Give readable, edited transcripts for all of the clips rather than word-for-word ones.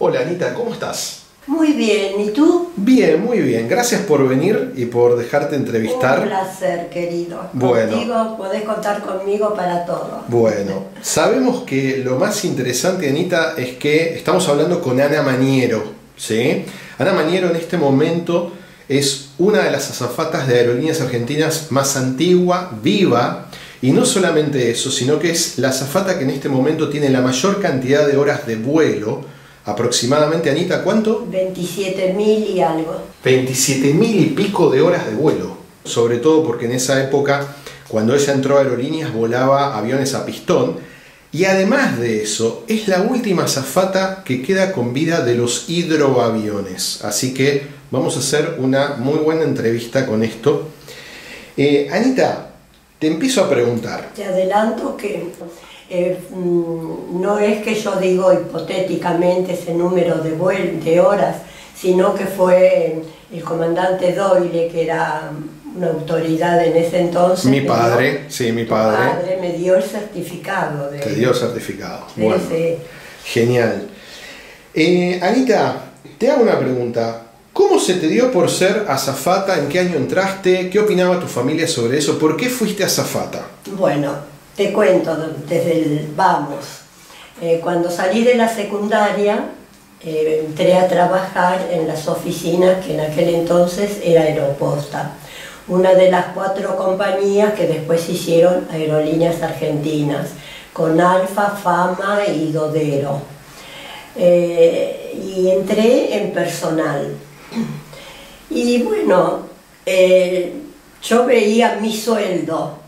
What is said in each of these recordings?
Hola Anita, ¿cómo estás? Muy bien, ¿y tú? Bien, muy bien. Gracias por venir y por dejarte entrevistar. Un placer, querido. Bueno. Contigo podés contar conmigo para todo. Bueno, sabemos que lo más interesante, Anita, es que estamos hablando con Ana Maniero, ¿sí? Ana Maniero en este momento es una de las azafatas de Aerolíneas Argentinas más antigua, viva, y no solamente eso, sino que es la azafata que en este momento tiene la mayor cantidad de horas de vuelo, aproximadamente, Anita, ¿cuánto? 27.000 y algo. 27.000 y pico de horas de vuelo, sobre todo porque en esa época, cuando ella entró a Aerolíneas, volaba aviones a pistón, y además de eso, es la última azafata que queda con vida de los hidroaviones, así que vamos a hacer una muy buena entrevista con esto. Anita, te empiezo a preguntar. Te adelanto que no es que yo digo hipotéticamente ese número de horas, sino que fue el comandante Doyle, que era una autoridad en ese entonces. Mi padre, sí, mi padre. Mi padre me dio el certificado. Te dio el certificado. Sí, bueno, sí. Genial. Anita, te hago una pregunta. ¿Cómo se te dio por ser azafata? ¿En qué año entraste? ¿Qué opinaba tu familia sobre eso? ¿Por qué fuiste azafata? Bueno, te cuento desde el vamos. Cuando salí de la secundaria, entré a trabajar en las oficinas que en aquel entonces era Aeroposta, una de las 4 compañías que después hicieron Aerolíneas Argentinas, con Alfa, Fama y Dodero. Y entré en personal. Y bueno, yo veía mi sueldo,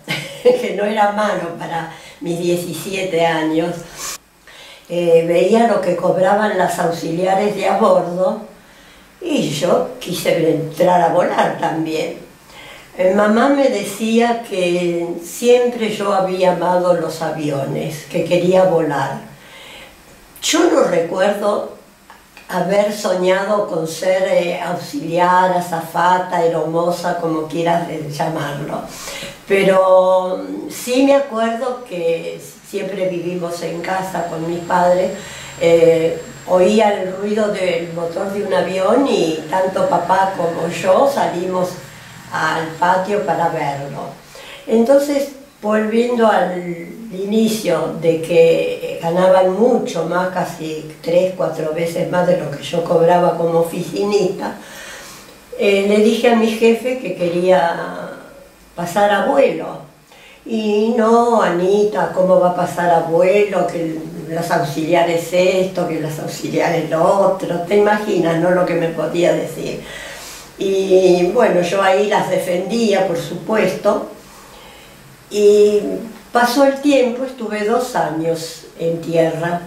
que no era malo para mis 17 años, veía lo que cobraban las auxiliares de a bordo y yo quise entrar a volar también. Mamá me decía que siempre yo había amado los aviones, que quería volar. Yo no recuerdo haber soñado con ser auxiliar, azafata, aeromoza, como quieras llamarlo. Pero sí me acuerdo que siempre vivimos en casa con mis padres, oía el ruido del motor de un avión y tanto papá como yo salimos al patio para verlo. Entonces, volviendo al inicio de que ganaban mucho más, casi 3-4 veces más de lo que yo cobraba como oficinista, le dije a mi jefe que quería pasar a vuelo. Y no, Anita, ¿cómo va a pasar a vuelo? Que los auxiliares esto, que los auxiliares lo otro. Te imaginas, ¿no?, lo que me podía decir. Y bueno, yo ahí las defendía, por supuesto. Y pasó el tiempo, estuve 2 años en tierra.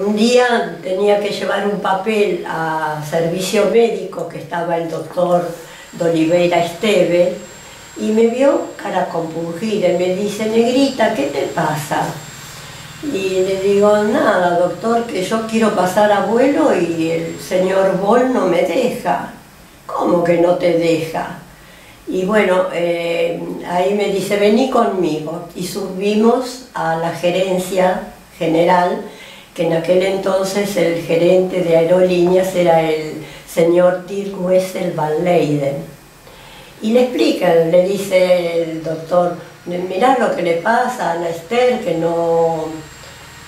Un día tenía que llevar un papel a servicio médico, que estaba el doctor de Oliveira Esteve, y me vio cara compungida y me dice: negrita, ¿qué te pasa? Y le digo: nada, doctor, que yo quiero pasar a vuelo y el señor Boll no me deja. ¿Cómo que no te deja? Y bueno, ahí me dice: vení conmigo. Y subimos a la gerencia general, que en aquel entonces el gerente de Aerolíneas era el señor Dirk Wessel van Leyden. Y le explican, le dice el doctor: mirá lo que le pasa a Ana Esther, que no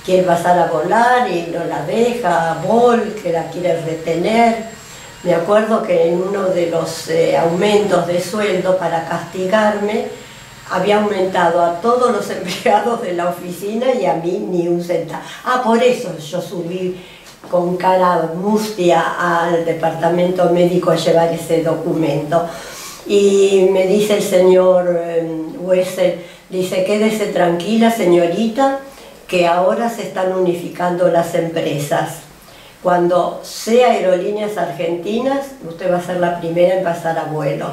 quiere pasar a volar y no la deja, a Boll, que la quiere retener. Me acuerdo que en uno de los aumentos de sueldo, para castigarme, había aumentado a todos los empleados de la oficina y a mí ni un centavo. Ah, por eso yo subí con cara mustia al departamento médico a llevar ese documento. Y me dice el señor Wessel, dice: quédese tranquila, señorita, que ahora se están unificando las empresas. Cuando sea Aerolíneas Argentinas, usted va a ser la primera en pasar a vuelo.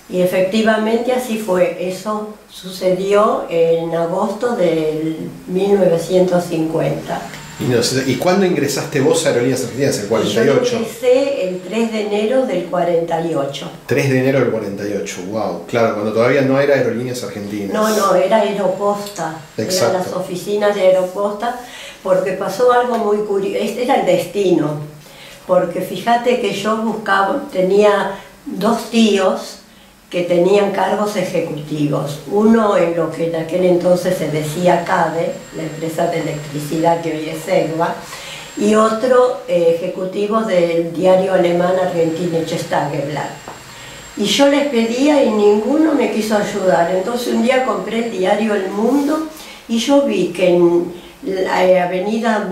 Y efectivamente así fue. Eso sucedió en agosto del 1950. Y, no sé, ¿y cuándo ingresaste vos a Aerolíneas Argentinas? ¿El 48? Yo empecé el 3 de enero del 48. 3 de enero del 48, wow. Claro, cuando todavía no era Aerolíneas Argentinas. No, era Aeroposta. Exacto. Eran las oficinas de Aeroposta, porque pasó algo muy curioso. Este era el destino. Porque fíjate que yo tenía 2 tíos que tenían cargos ejecutivos. Uno en lo que en aquel entonces se decía CADE, la empresa de electricidad que hoy es EGBA, y otro ejecutivo del diario alemán Argentinisches Tageblatt. Y yo les pedía y ninguno me quiso ayudar. Entonces un día compré el diario El Mundo y yo vi que en la avenida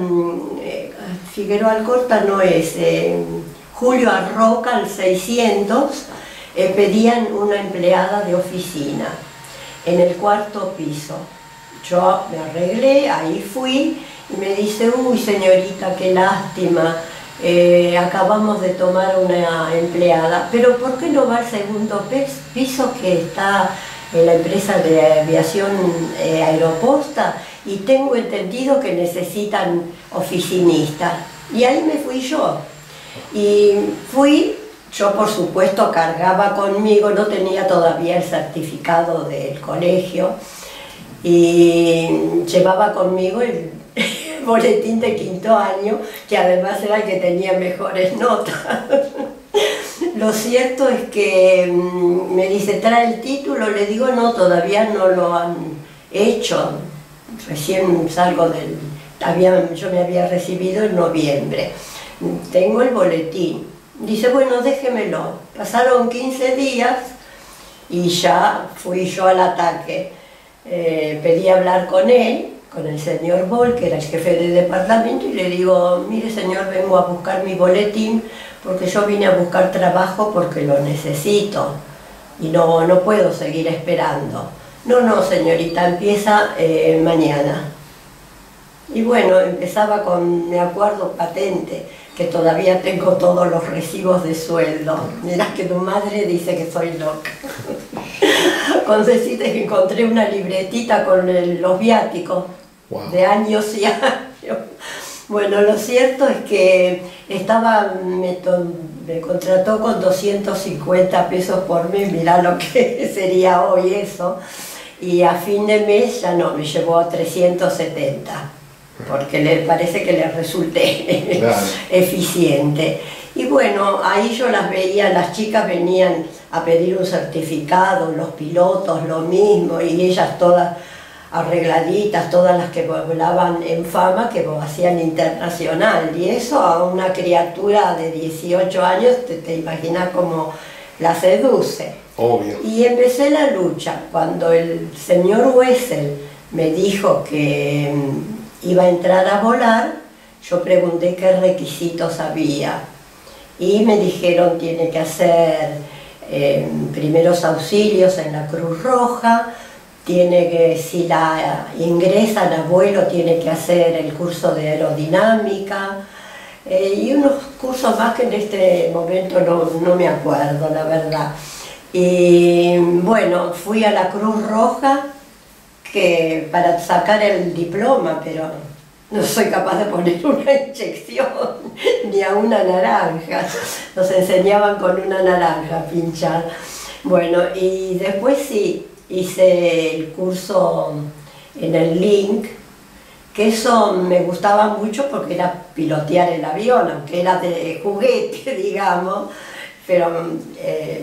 Figueroa Alcorta no es, Julio Arroca al 600, pedían una empleada de oficina en el 4º piso. Yo me arreglé, ahí fui y me dice, uy señorita, qué lástima, acabamos de tomar una empleada, pero ¿por qué no va al 2º piso que está en la empresa de aviación Aeroposta? Y tengo entendido que necesitan oficinistas. Y ahí me fui yo. Y fui. Yo, por supuesto, cargaba conmigo, no tenía todavía el certificado del colegio, y llevaba conmigo el boletín de 5º año, que además era el que tenía mejores notas. Lo cierto es que me dice, ¿trae el título? Le digo, no, todavía no lo han hecho, recién salgo del... yo me había recibido en noviembre, tengo el boletín. Dice, bueno, déjemelo. Pasaron 15 días y ya fui yo al ataque. Pedí hablar con él, con el señor Boll, que era el jefe de departamento, y le digo, mire señor, vengo a buscar mi boletín porque yo vine a buscar trabajo porque lo necesito y no puedo seguir esperando. No, señorita, empieza mañana. Y bueno, empezaba con, me acuerdo, patente, que todavía tengo todos los recibos de sueldo. Mirá que tu madre dice que soy loca. Con decirte que encontré una libretita con los viáticos, wow, de años y años. Bueno, lo cierto es que me contrató con 250 pesos por mes, mirá lo que sería hoy eso, y a fin de mes ya no, me llevó a 370. Porque le parece que le resulte claro, eficiente. Y bueno, ahí yo las veía, las chicas venían a pedir un certificado, los pilotos lo mismo, y ellas todas arregladitas, todas las que volaban en fama, que hacían internacional, y eso a una criatura de 18 años te imaginas cómo la seduce. Obvio. Y empecé la lucha. Cuando el señor Wessel me dijo que iba a entrar a volar, yo pregunté qué requisitos había y me dijeron tiene que hacer primeros auxilios en la Cruz Roja, tiene que, si la ingresan a vuelo, tiene que hacer el curso de aerodinámica y unos cursos más que en este momento no me acuerdo, la verdad. Y bueno, fui a la Cruz Roja para sacar el diploma, pero no soy capaz de poner una inyección ni a una naranja. Nos enseñaban con una naranja a pinchar. Bueno, y después sí, hice el curso en el Link, que eso me gustaba mucho porque era pilotear el avión, aunque era de juguete, digamos, pero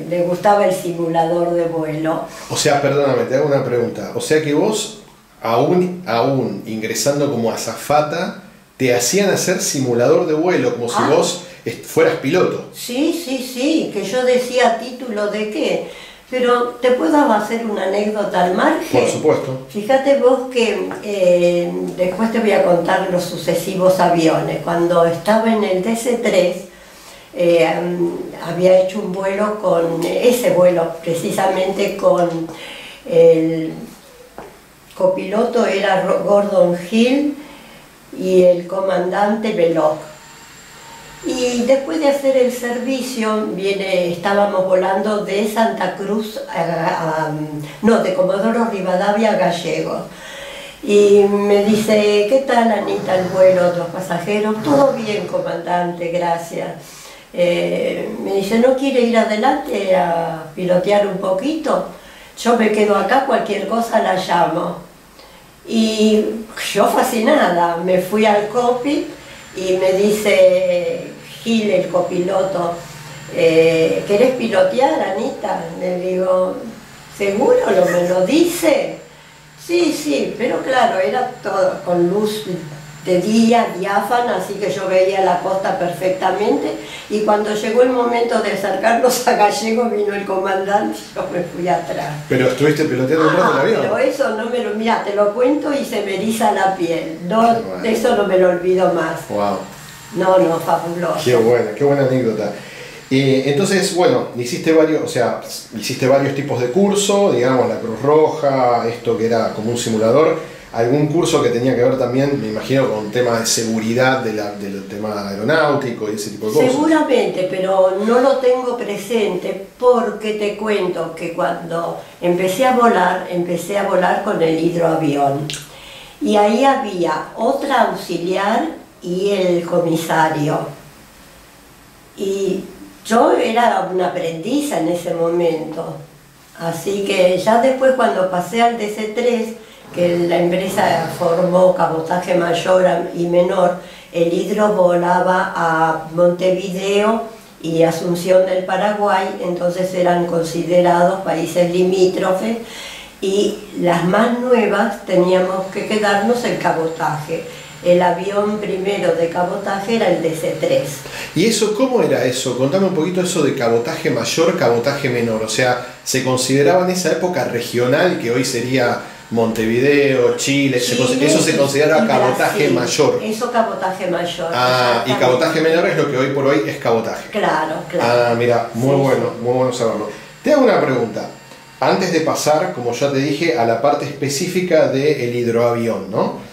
me gustaba el simulador de vuelo. O sea, perdóname, te hago una pregunta. O sea que vos, aún ingresando como azafata, te hacían hacer simulador de vuelo, como si vos fueras piloto. Sí, que yo decía, ¿título de qué? Pero te puedo hacer una anécdota al margen. Por supuesto. Fíjate vos que después te voy a contar los sucesivos aviones. Cuando estaba en el DC-3, había hecho un vuelo ese vuelo precisamente con el copiloto era Gordon Hill y el comandante Belloc. Y después de hacer el servicio, estábamos volando de Santa Cruz, de Comodoro Rivadavia a Gallegos. Y me dice, ¿qué tal, Anita, el vuelo, los pasajeros? Todo bien, comandante, gracias. Me dice, ¿no quiere ir adelante a pilotear un poquito? Yo me quedo acá, cualquier cosa la llamo. Y yo fascinada, me fui al cockpit y me dice Gil, el copiloto, ¿querés pilotear, Anita? Le digo, ¿seguro me lo dice? Sí, sí, pero claro, era todo con luz de día, diáfana, así que yo veía la costa perfectamente, y cuando llegó el momento de acercarnos a Gallego vino el comandante y yo me fui atrás. ¿Pero estuviste piloteando un rato el avión? Pero eso no me lo... Mira, te lo cuento y se me eriza la piel. No, bueno. Eso no me lo olvido más. Wow. No, fabuloso. Qué buena anécdota. Entonces, bueno, hiciste varios tipos de curso, digamos, la Cruz Roja, esto que era como un simulador. ¿Algún curso que tenía que ver también, me imagino, con temas de seguridad del tema aeronáutico y ese tipo de cosas? Seguramente, pero no lo tengo presente porque te cuento que cuando empecé a volar con el hidroavión. Y ahí había otra auxiliar y el comisario. Y yo era una aprendiz en ese momento. Así que ya después, cuando pasé al DC-3, que la empresa formó cabotaje mayor y menor, el hidro volaba a Montevideo y Asunción del Paraguay, entonces eran considerados países limítrofes, y las más nuevas teníamos que quedarnos en cabotaje. El avión primero de cabotaje era el DC-3. ¿Y eso cómo era eso? Contame un poquito eso de cabotaje mayor, cabotaje menor. O sea, ¿se consideraba en esa época regional, que hoy sería Montevideo, Chile? Eso se considera cabotaje Brasil. Mayor. Eso cabotaje mayor. Ah, y cabotaje menor es lo que hoy por hoy es cabotaje. Claro. Ah, mira, muy bueno saberlo. Te hago una pregunta. Antes de pasar, como ya te dije, a la parte específica del hidroavión, ¿no?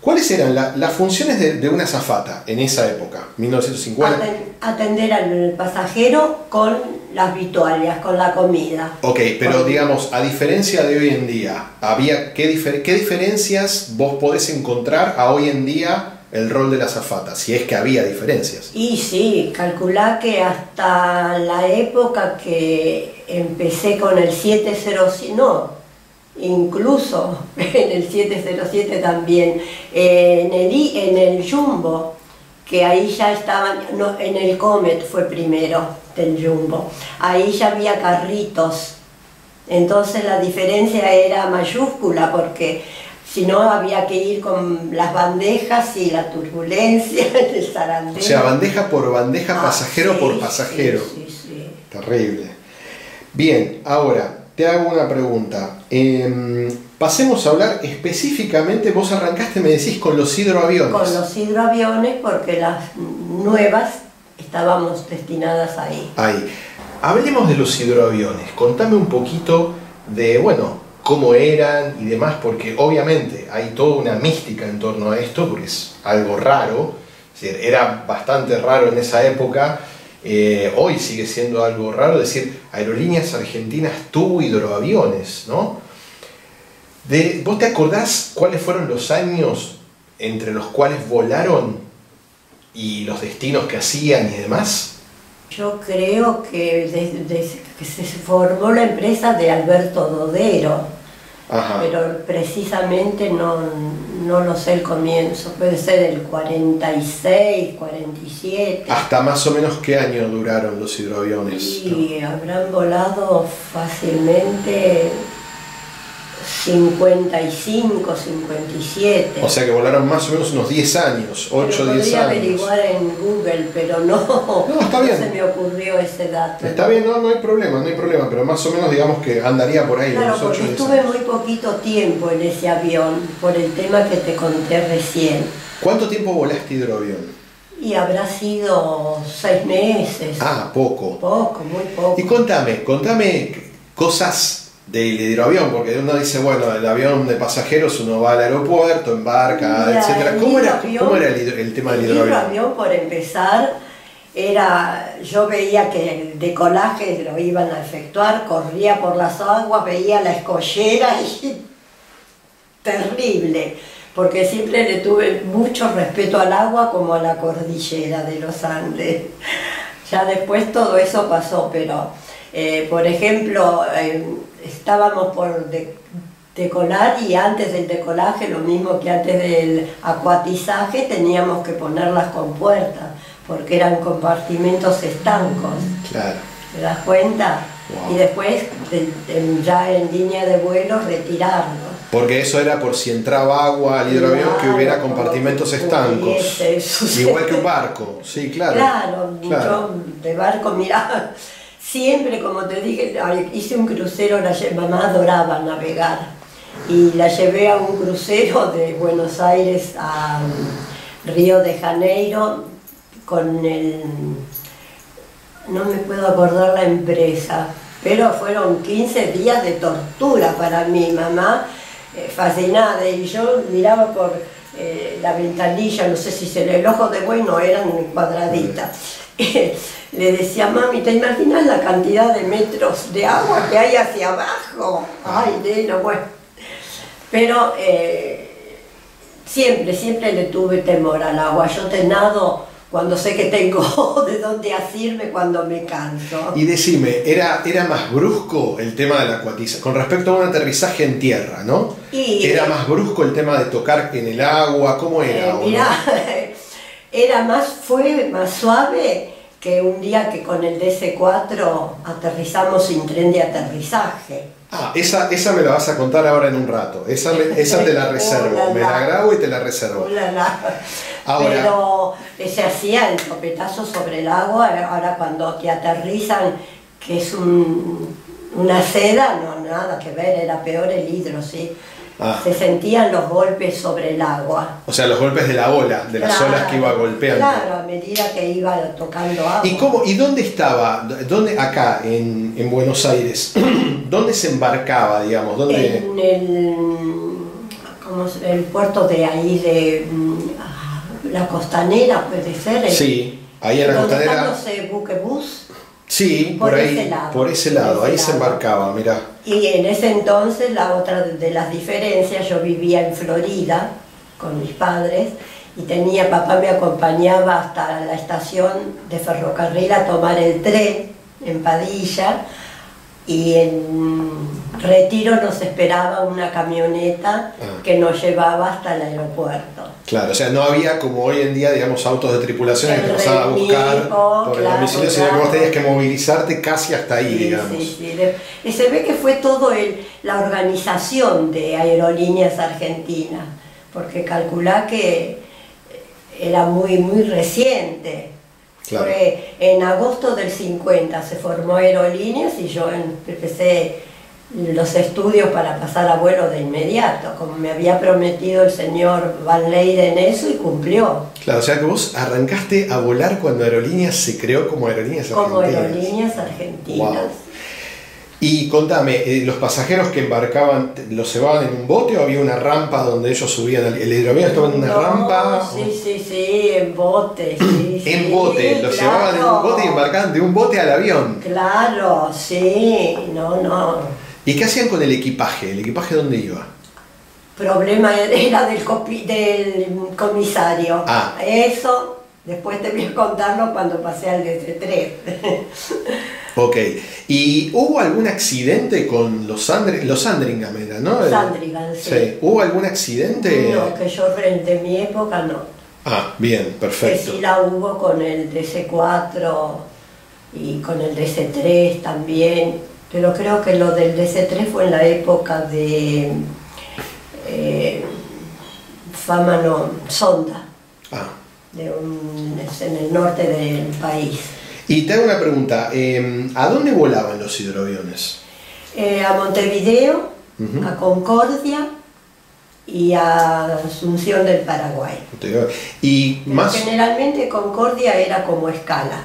¿Cuáles eran las funciones de una azafata en esa época, 1950? Atender al pasajero con las vituallas, con la comida. Ok, pero digamos, a diferencia de hoy en día, ¿qué diferencias vos podés encontrar a hoy en día el rol de la azafata? Si es que había diferencias. Y sí, calculá que hasta la época que empecé con el 707, no, incluso en el 707 también, en el Jumbo, que ahí ya estaban, no, en el Comet fue primero del Jumbo, ahí ya había carritos, entonces la diferencia era mayúscula, porque si no había que ir con las bandejas y la turbulencia en el zarandeo. O sea, bandeja por bandeja, pasajero sí, por pasajero. Sí. Terrible. Bien, ahora te hago una pregunta. Pasemos a hablar específicamente, vos arrancaste, me decís, con los hidroaviones. Con los hidroaviones, porque las nuevas estábamos destinadas ahí. Ahí. Hablemos de los hidroaviones. Contame un poquito de, bueno, cómo eran y demás, porque obviamente hay toda una mística en torno a esto, porque es algo raro. Es decir, era bastante raro en esa época. Hoy sigue siendo algo raro decir, Aerolíneas Argentinas tuvo hidroaviones, ¿no? ¿Vos te acordás cuáles fueron los años entre los cuales volaron y los destinos que hacían y demás? Yo creo que desde que se formó la empresa de Alberto Dodero. Ajá. Pero precisamente no lo sé el comienzo, puede ser el 46, 47. ¿Hasta más o menos qué año duraron los hidroaviones? Y habrán volado fácilmente 55, 57. O sea que volaron más o menos unos 10 años, 8, 10 años. Podría averiguar en Google, pero no está bien. No se me ocurrió ese dato. Está bien, no hay problema, pero más o menos digamos que andaría por ahí. Claro, unos 8, porque 10 estuve años. muy poquito tiempo en ese avión, por el tema que te conté recién. ¿Cuánto tiempo volaste hidroavión? Y habrá sido 6 meses. Ah, poco. Poco, muy poco. Y contame cosas del hidroavión, porque uno dice, bueno, el avión de pasajeros uno va al aeropuerto, embarca, etc. ¿Cómo era el tema del hidroavión? El hidroavión, por empezar, yo veía que el decolaje lo iban a efectuar, corría por las aguas, veía la escollera y terrible, porque siempre le tuve mucho respeto al agua como a la cordillera de los Andes. Ya después todo eso pasó, pero por ejemplo, estábamos por decolar y antes del decolaje, lo mismo que antes del acuatizaje, teníamos que poner las compuertas, porque eran compartimentos estancos. Claro. ¿Te das cuenta? Wow. Y después, ya en línea de vuelo, retirarlo. Porque eso era por si entraba agua al hidroavión, que hubiera compartimentos estancos. Igual que un barco, sí, claro. Claro, claro. Yo de barco, mirá, siempre, como te dije, hice un crucero, mamá adoraba navegar. Y la llevé a un crucero de Buenos Aires a Río de Janeiro con no me puedo acordar la empresa, pero fueron 15 días de tortura para mi mamá, fascinada, y yo miraba por la ventanilla, no sé si el ojo de buey no eran cuadraditas. Le decía, mami, ¿te imaginas la cantidad de metros de agua que hay hacia abajo? Ay, nena, bueno. Pero siempre le tuve temor al agua. Yo te nado cuando sé que tengo de dónde asirme cuando me canso. Y decime, ¿era más brusco el tema de la acuatización? Con respecto a un aterrizaje en tierra, ¿no? ¿Era más brusco el tema de tocar en el agua? ¿Cómo era? Mirá, fue más suave que un día que con el DC-4 aterrizamos sin tren de aterrizaje. Ah, esa me la vas a contar ahora en un rato. Esa te la reservo. Me la grabo y te la reservo. Ahora, pero se hacía el topetazo sobre el agua. Ahora cuando te aterrizan, que es una seda, no, nada que ver, era peor el hidro, ¿sí? Ah. Se sentían los golpes sobre el agua. O sea, los golpes de la ola, de las olas que iba golpeando. Claro, a medida que iba tocando agua. ¿Y dónde estaba? Acá, en Buenos Aires, ¿dónde se embarcaba, digamos? ¿Dónde? En el puerto de ahí, de la Costanera, puede ser. Sí, ahí en la Costanera. ¿Dónde están los buquebús? Sí, por ahí, por ese lado, ahí se embarcaba, mirá. Y en ese entonces, la otra de las diferencias, yo vivía en Florida con mis padres y papá me acompañaba hasta la estación de ferrocarril a tomar el tren en Padilla, y en Retiro nos esperaba una camioneta que nos llevaba hasta el aeropuerto. Claro, o sea, no había como hoy en día, digamos, autos de tripulación que te pasaban a buscar por el domicilio, sino que vos tenías que movilizarte casi hasta ahí, digamos. Sí. Y se ve que fue todo la organización de Aerolíneas Argentinas, porque calculá que era muy reciente. Claro. Fue en agosto del 50 se formó Aerolíneas y yo empecé los estudios para pasar a vuelo de inmediato, como me había prometido el señor Van Leyden eso, y cumplió. Claro, o sea que vos arrancaste a volar cuando Aerolíneas se creó como Aerolíneas Argentinas. Como Aerolíneas Argentinas. Wow. Y contame, ¿los pasajeros que embarcaban los llevaban en un bote o había una rampa donde ellos subían? ¿El hidroavión estaba en una rampa? Sí, en bote. Sí, en bote, los llevaban en un bote y embarcaban de un bote al avión. Claro, sí, no. ¿Y qué hacían con el equipaje? ¿El equipaje dónde iba? Problema era del comisario. Ah. Eso, después te voy a contarlo cuando pasé al DC-3. Ok. ¿Y hubo algún accidente con los Sandringham, no? Sandringham, sí. ¿Hubo algún accidente? No, que yo de mi época no. Ah, bien, perfecto. Que sí la hubo con el DC-4 y con el DC-3 también, pero creo que lo del DC-3 fue en la época de Sonda, en el norte del país. Y te hago una pregunta, ¿a dónde volaban los hidroaviones? A Montevideo, a Concordia y a Asunción del Paraguay. Y más... Generalmente Concordia era como escala.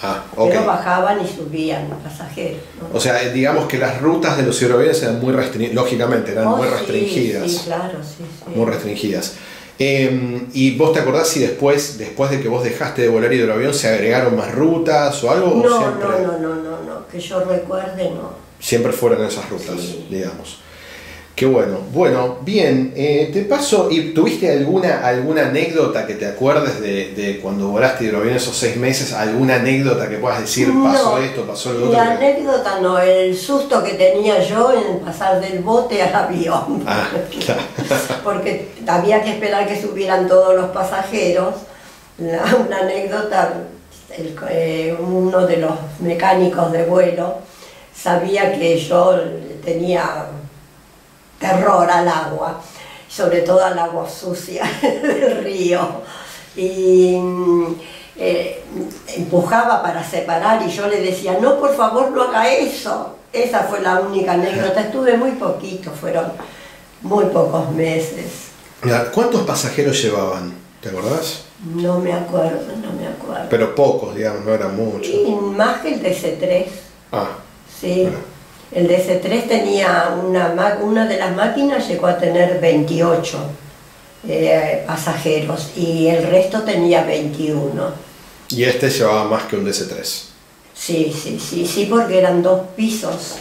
Ah, ok. Pero bajaban y subían pasajeros, ¿no? O sea, digamos que las rutas de los hidroaviones eran muy restringidas, lógicamente, eran muy restringidas. Sí, claro, sí. Muy restringidas. ¿Y vos te acordás si después de que vos dejaste de volar hidroavión se agregaron más rutas o algo? No, ¿o siempre... no, que yo recuerde, no. Siempre fueron esas rutas, digamos. Qué bueno. Bueno, bien, te paso, ¿y tuviste alguna anécdota que te acuerdes de cuando volaste hidroavión esos 6 meses? ¿Alguna anécdota que puedas decir, pasó esto, pasó lo otro? La anécdota no, el susto que tenía yo en pasar del bote al avión. Ah, claro. Porque había que esperar que subieran todos los pasajeros. Una anécdota, uno de los mecánicos de vuelo sabía que yo tenía terror al agua, sobre todo al agua sucia del río, y empujaba para separar y yo le decía, no, por favor, no haga eso. Esa fue la única anécdota. Estuve muy poquito, fueron muy pocos meses. Mira, ¿cuántos pasajeros llevaban? ¿Te acordás? No me acuerdo, no me acuerdo. Pero pocos, digamos, no eran muchos. Y más que el DC-3. Ah. Sí. Bueno. El DC-3 tenía una de las máquinas llegó a tener 28 pasajeros y el resto tenía 21. ¿Y este llevaba más que un DC-3? Sí, porque eran 2 pisos.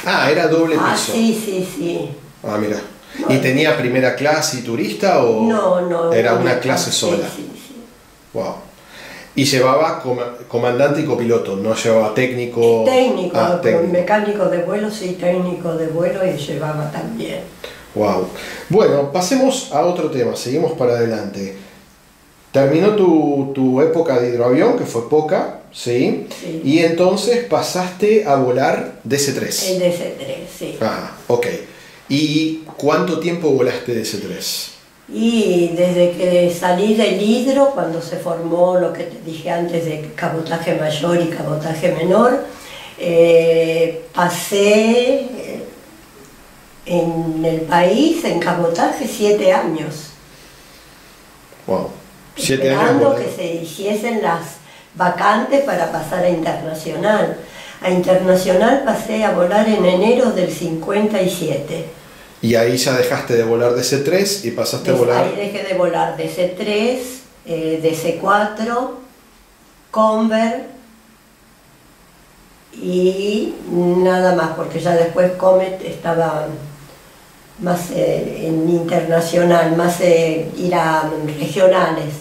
Ah, era doble piso. Ah, sí. Ah, mira. Bueno. ¿Y tenía primera clase y turista o No, era una clase sola? Sí. Wow. Y llevaba comandante y copiloto, no llevaba técnico. Técnico, técnico. Mecánico de vuelo, sí, técnico de vuelo y llevaba también. Wow. Bueno, pasemos a otro tema, seguimos para adelante. Terminó tu época de hidroavión, que fue poca, ¿sí? Sí. Y entonces pasaste a volar DC-3. El DC-3, sí. Ah, ok. ¿Y cuánto tiempo volaste DC-3? Y desde que salí del hidro, cuando se formó lo que te dije antes de cabotaje mayor y cabotaje menor, pasé en el país en cabotaje 7 años. Wow. 7 esperando años. que se hiciesen las vacantes para pasar a internacional. A internacional pasé a volar en enero del 57. Y ahí ya dejaste de volar DC-3 y pasaste a volar. Ahí dejé de volar DC-3, DC-4, Conver y nada más, porque ya después Comet estaba más en internacional, más ir a regionales,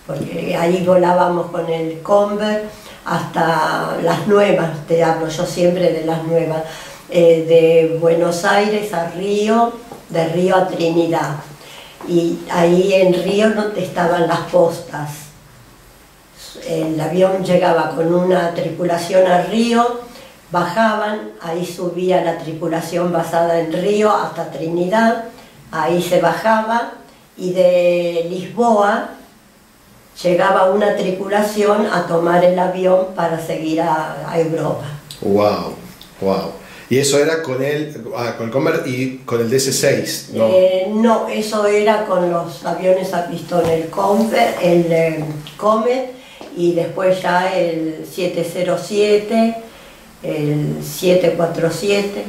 porque ahí volábamos con el Conver hasta las nuevas, te hablo yo siempre de las nuevas. De Buenos Aires a Río, de Río a Trinidad. Y ahí en Río no estaban las postas. El avión llegaba con una tripulación a Río, bajaban, ahí subía la tripulación basada en Río hasta Trinidad, ahí se bajaba y de Lisboa llegaba una tripulación a tomar el avión para seguir a Europa. Wow, wow. Y eso era con el Conver y con el DC-6, ¿no? No, eso era con los aviones a pistón, el Conver, el Comet y después ya el 707, el 747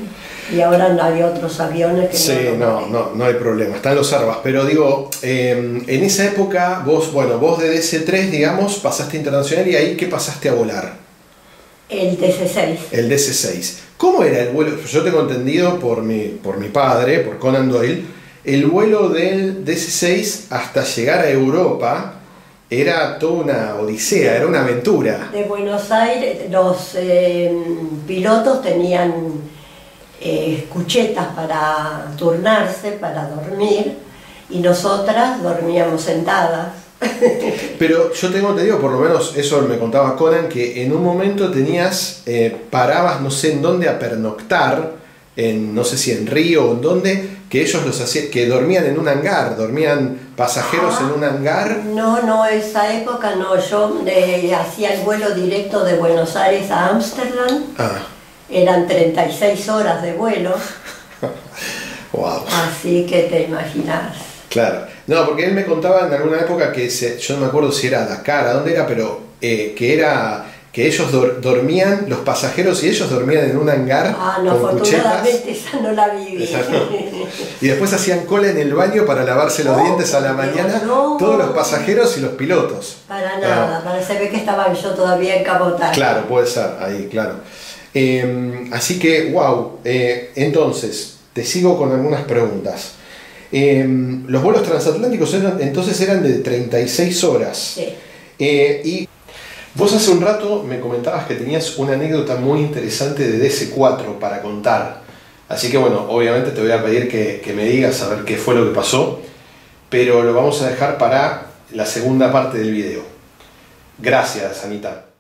y ahora no hay otros aviones que sí, no hay problema, están los Airbus, pero digo, en esa época vos de DC-3, digamos, pasaste a internacional y ahí ¿qué pasaste a volar? El DC-6. El DC-6. ¿Cómo era el vuelo? Yo tengo entendido por mi padre, por Conan Doyle, el vuelo del DC-6 hasta llegar a Europa era toda una odisea, era una aventura. De Buenos Aires los pilotos tenían cuchetas para turnarse, para dormir, y nosotras dormíamos sentadas. Pero yo tengo entendido, por lo menos eso me contaba Conan, que en un momento tenías, parabas no sé en dónde a pernoctar, no sé si en Río o en dónde, que ellos los hacían, que dormían en un hangar, dormían pasajeros en un hangar. No, esa época no, yo hacía el vuelo directo de Buenos Aires a Ámsterdam, eran 36 horas de vuelo, wow. Así que te imaginas. Claro, no, porque él me contaba en alguna época que yo no me acuerdo si era Dakar, a dónde era, pero que ellos dormían, los pasajeros y ellos dormían en un hangar no, con afortunadamente esa no la viví. Y después hacían cola en el baño para lavarse los dientes a la mañana, todos los pasajeros y los pilotos. Para nada, se ve que estaba yo todavía en cabotaje. Claro, puede ser, ahí, claro. Así que, wow, entonces, te sigo con algunas preguntas. Los vuelos transatlánticos entonces eran de 36 horas. Sí. Y vos hace un rato me comentabas que tenías una anécdota muy interesante de DC-4 para contar. Así que bueno, obviamente te voy a pedir que me digas a ver qué fue lo que pasó, pero lo vamos a dejar para la segunda parte del video. Gracias, Anita.